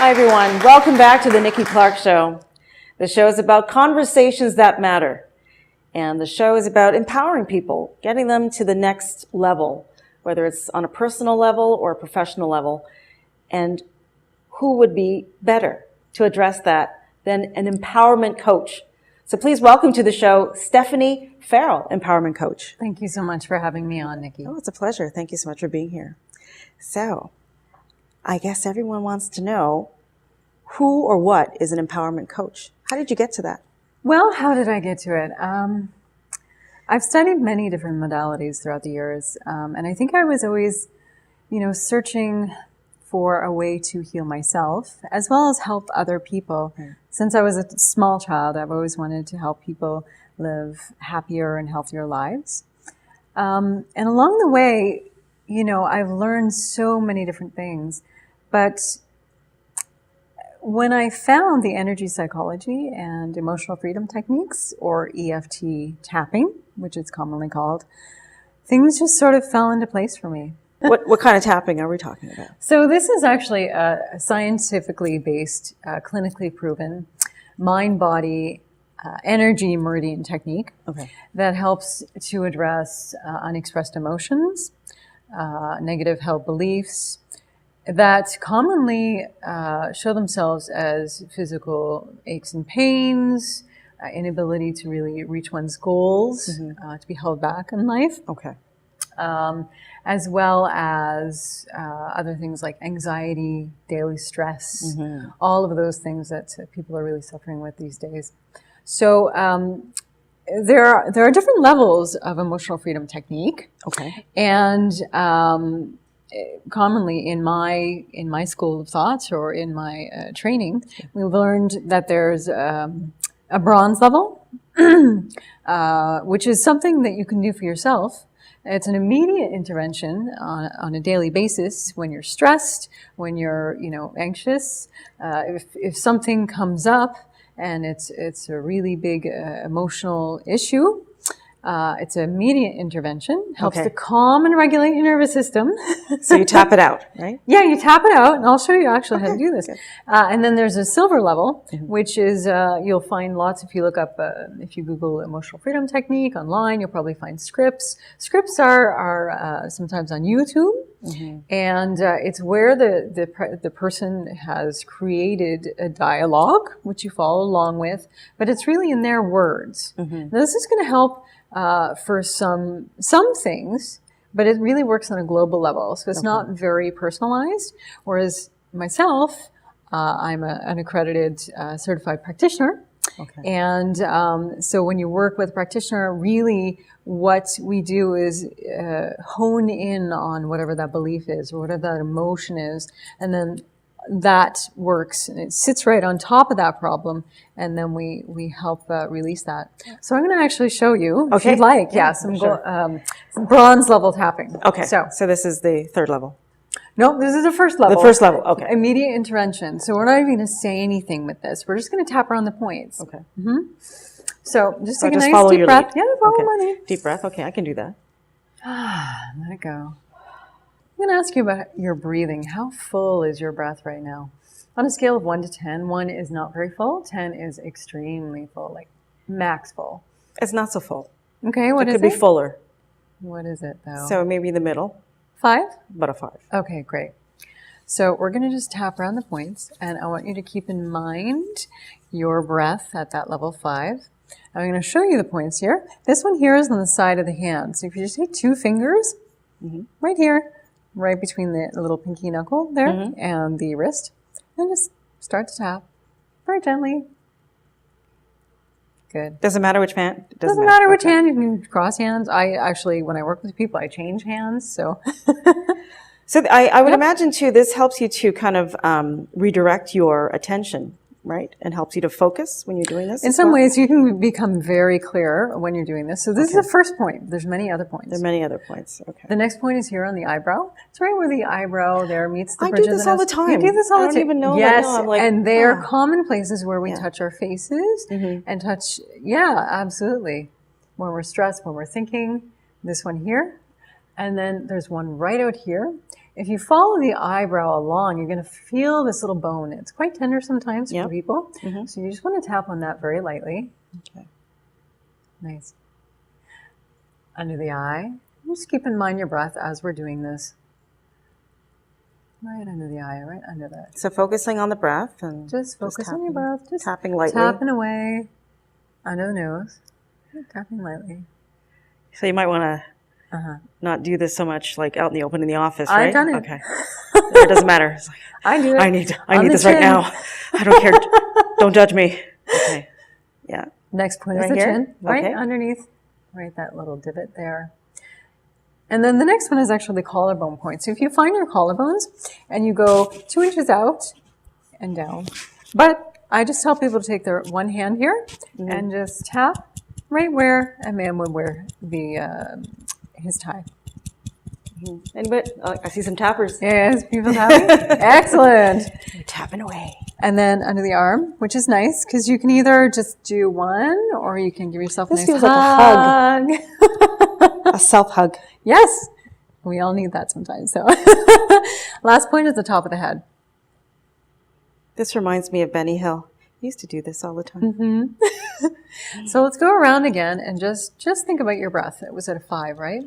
Hi, everyone. Welcome back to the Nikki Clarke Show. The show is about conversations that matter. And the show is about empowering people, getting them to the next level, whether it's on a personal level or a professional level. And who would be better to address that than an empowerment coach? So please welcome to the show, Stephenie Farrell, empowerment coach. Thank you so much for having me on, Nikki. Oh, it's a pleasure. Thank you so much for being here. So, I guess everyone wants to know who or what is an empowerment coach? How did you get to that? Well, how did I get to it? I've studied many different modalities throughout the years, and I think I was always, searching for a way to heal myself as well as help other people. Since I was a small child, I've always wanted to help people live happier and healthier lives. And along the way, I've learned so many different things. But when I found the energy psychology and emotional freedom techniques, or EFT tapping, which it's commonly called, things just sort of fell into place for me. What kind of tapping are we talking about? So this is actually a scientifically based, clinically proven mind-body energy meridian technique that helps to address unexpressed emotions, negative held beliefs, that commonly show themselves as physical aches and pains, inability to really reach one's goals, to be held back in life. As well as other things like anxiety, daily stress, all of those things that people are really suffering with these days. So there are different levels of emotional freedom technique. And commonly in my school of thought or in my training, we learned that there's a bronze level, which is something that you can do for yourself. It's an immediate intervention on a daily basis when you're stressed, when you're anxious. If something comes up and it's a really big emotional issue, it's an immediate intervention, helps to calm and regulate your nervous system. So you tap it out, right? Yeah, you tap it out, and I'll show you actually how to do this. And then there's a silver level, which is, you'll find lots, if you look up, if you Google emotional freedom technique online, you'll probably find scripts. Scripts are sometimes on YouTube, and it's where the person has created a dialogue, which you follow along with, but it's really in their words. Now, this is going to help for some things, but it really works on a global level. So it's not very personalized. Whereas myself, I'm an accredited certified practitioner. And so when you work with a practitioner, really what we do is hone in on whatever that belief is or whatever that emotion is, and then that works, and it sits right on top of that problem, and then we help release that. So I'm going to actually show you, if you'd like, some bronze level tapping. So this is the third level. No, this is the first level. The first level, Immediate intervention. So we're not even going to say anything with this. We're just going to tap around the points. So just take a nice deep breath. Yeah, follow my lead. Deep breath. Okay, I can do that. Let it go. I'm going to ask you about your breathing. How full is your breath right now? On a scale of 1 to 10, 1 is not very full, 10 is extremely full, like max full. It's not so full. Okay, what is it? It could be fuller. What is it, though? So maybe the middle. 5? About a 5. Okay, great. So we're going to just tap around the points, and I want you to keep in mind your breath at that level 5. I'm going to show you the points here. This one here is on the side of the hand. So if you just take 2 fingers, right here, right between the little pinky knuckle there and the wrist, and just start to tap very gently. Good. Doesn't matter which hand? Doesn't matter which hand. You can cross hands. I actually, when I work with people, I change hands. So So I would imagine, too, this helps you to kind of redirect your attention, right? And helps you to focus when you're doing this? In some ways, you can become very clear when you're doing this. So this is the first point. There's many other points. There are many other points. Okay. The next point is here on the eyebrow. It's right where the eyebrow there meets the I bridge do of this the all nose. the time. You do this all the time. I don't even know. Yes, I'm like, and they're common places where we touch our faces and touch, absolutely. When we're stressed, when we're thinking, this one here. And then there's one right out here. if you follow the eyebrow along, you're going to feel this little bone. It's quite tender sometimes for people. So you just want to tap on that very lightly. Okay. Nice. Under the eye. Just keep in mind your breath as we're doing this. Right under the eye, right under that. So focusing on the breath and just focus on your breath. Just tapping lightly. Tapping away under the nose. Tapping lightly. So you might want to not do this so much like out in the open in the office, right? I've done it. Okay. It doesn't matter. It's like, I do it. I need this right now. I don't care. Don't judge me. Okay. Yeah. Next point is Right the here? chin. Right Okay. underneath. Right, that little divot there. And then the next one is actually the collarbone point. So if you find your collarbones and you go 2 inches out and down. But I just tell people to take their one hand here and just tap right where a man would wear his tie. Anybody? I see some tappers. Yes, people tapping. Excellent. Tapping away. And then under the arm, which is nice because you can either just do one or you can give yourself a nice feels hug. like a hug. A self-hug. Yes. We all need that sometimes. So last point is the top of the head. This reminds me of Benny Hill. He used to do this all the time. So let's go around again and just think about your breath. It was at a 5, right?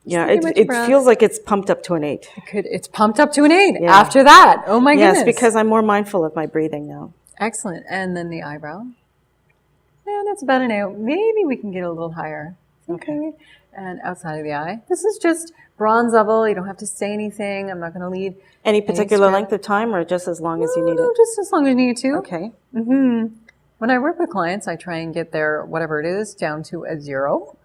Yeah, think about your it breath. feels like it's pumped up to an 8. It's pumped up to an 8 Yeah. after that. Oh my Yes, goodness. because I'm more mindful of my breathing now. Excellent. And then the eyebrow. And it's about an 8. Maybe we can get a little higher. Okay. And outside of the eye. This is just bronze level. You don't have to say anything. I'm not going to lead. Any particular length of time or just as long as you need it? Just as long as you need to. Okay. When I work with clients, I try and get their whatever it is down to a 0.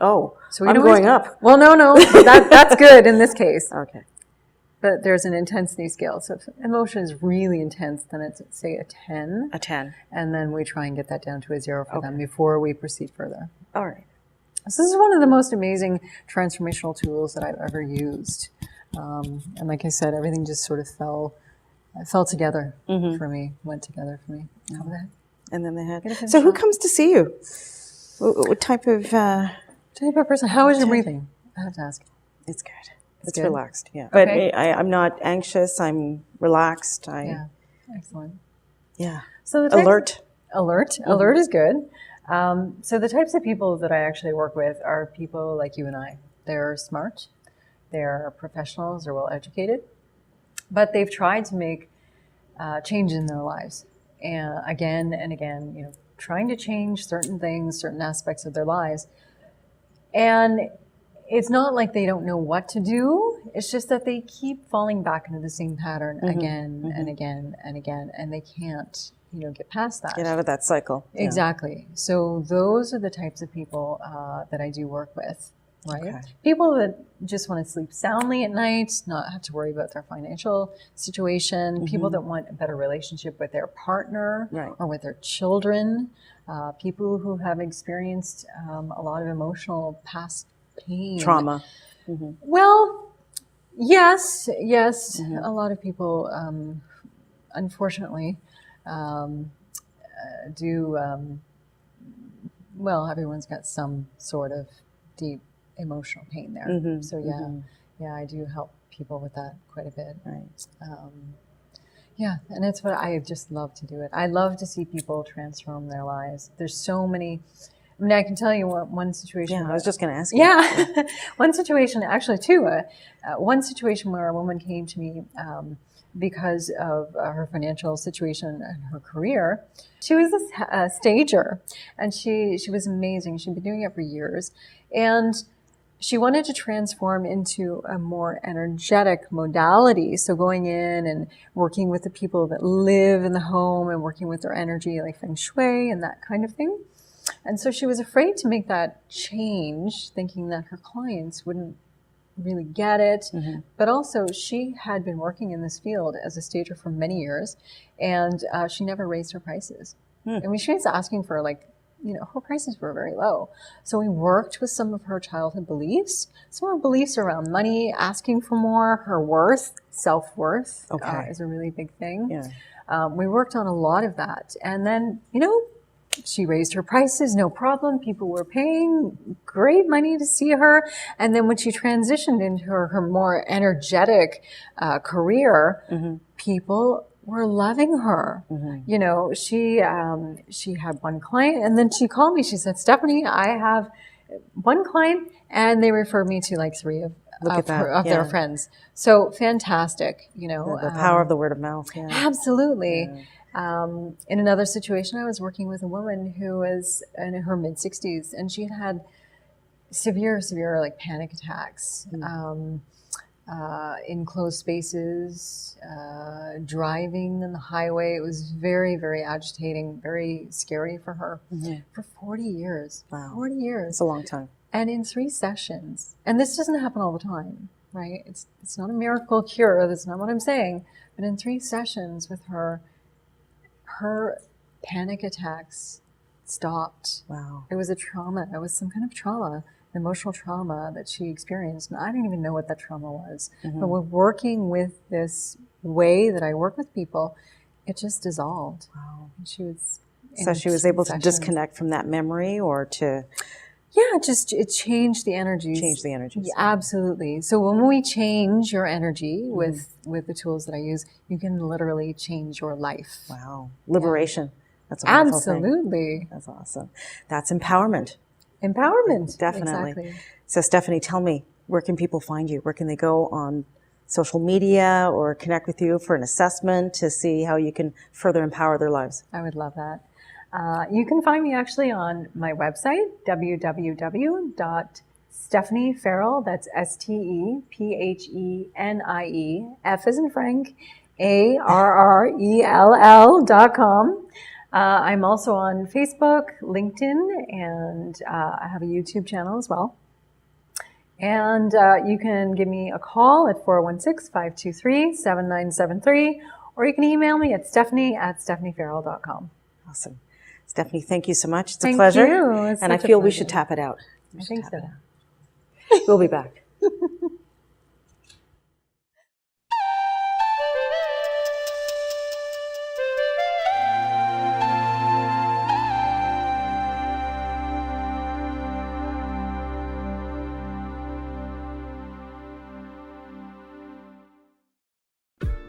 Oh, So we I'm don't going waste- up. Well, no. But that's good in this case. Okay. But there's an intensity scale. So if emotion is really intense, then it's, say, a 10. A 10. And then we try and get that down to a 0 for them before we proceed further. All right. So this is one of the most amazing transformational tools that I've ever used. And like I said, everything just sort of fell together for me, went together for me. Top of the head. And then the head. So who comes to see you? What type of... Type of person. How is your breathing? I have to ask. It's good. It's good? relaxed, yeah. But Okay. I'm not anxious. I'm relaxed. Yeah, excellent. Yeah. So the types- Alert. Alert is good. So the types of people that I actually work with are people like you and I. They're smart, they're professionals, they're well educated, but they've tried to make change in their lives. And again and again, trying to change certain things, certain aspects of their lives. And it's not like they don't know what to do. It's just that they keep falling back into the same pattern again and again and again, and they can't, get past that. Get out of that cycle. Yeah. Exactly. So those are the types of people that I do work with, right? Okay. People that just want to sleep soundly at night, not have to worry about their financial situation, people that want a better relationship with their partner or with their children, people who have experienced a lot of emotional past pain. Trauma. Well, yes. A lot of people, unfortunately, everyone's got some sort of deep emotional pain there. So yeah, I do help people with that quite a bit. Right. Yeah, and it's what I just love to do it. I love to see people transform their lives. There's so many. I mean, I can tell you one situation. Yeah, I was just going to ask you. Yeah, one situation, actually two. One situation where a woman came to me because of her financial situation and her career. She was a stager, and she was amazing. She'd been doing it for years, and she wanted to transform into a more energetic modality. So going in and working with the people that live in the home and working with their energy, like feng shui and that kind of thing. And so she was afraid to make that change, thinking that her clients wouldn't really get it. But also she had been working in this field as a stager for many years, and she never raised her prices. I mean, she was asking for her prices were very low. So we worked with some of her childhood beliefs, some of her beliefs around money, asking for more, her worth, self-worth is a really big thing. Yeah. We worked on a lot of that. And then, she raised her prices, no problem. People were paying great money to see her. And then when she transitioned into her more energetic career, people were loving her. You know, she had one client, and then she called me. She said, Stephenie, I have one client, and they referred me to like three of their friends. So fantastic, you know. The power of the word of mouth. Yeah. Absolutely. Yeah. In another situation, I was working with a woman who was in her mid-60s, and she had severe like panic attacks. In closed spaces, driving on the highway. It was very, very agitating, very scary for her for 40 years. Wow. 40 years. It's a long time. And in 3 sessions, and this doesn't happen all the time, right? It's not a miracle cure. That's not what I'm saying. But in 3 sessions with her, her panic attacks stopped. Wow. It was a trauma. It was some kind of trauma. Emotional trauma that she experienced. And I didn't even know what that trauma was. But we're working with this way that I work with people, it just dissolved. Wow. And she was... So she was able to disconnect from that memory, or to... Yeah, it changed the energies. Change the energies. Yeah, absolutely. So when we change your energy with the tools that I use, you can literally change your life. Wow. Liberation. Yeah. That's a wonderful Absolutely. thing. That's awesome. That's empowerment. Empowerment. Definitely. Exactly. So Stephenie, tell me, where can people find you? Where can they go on social media or connect with you for an assessment to see how you can further empower their lives? I would love that. You can find me actually on my website, www.StephenieFarrell, that's STEPHENIE, F as in Frank, ARRELL.com. I'm also on Facebook, LinkedIn, and I have a YouTube channel as well. And you can give me a call at 416-523-7973, or you can email me at stephenie@stepheniefarrell.com. Awesome. Stephenie, thank you so much. It's a Thank pleasure. you. It's and I such a feel we pleasure. should tap it out. I think so. We'll be back.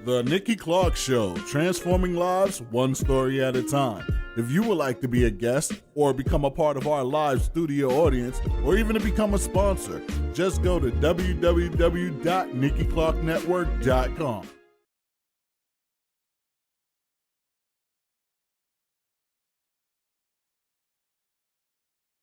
The Nikki Clarke Show, transforming lives one story at a time. If you would like to be a guest or become a part of our live studio audience, or even to become a sponsor, just go to www.NikkiClarkeNetwork.com.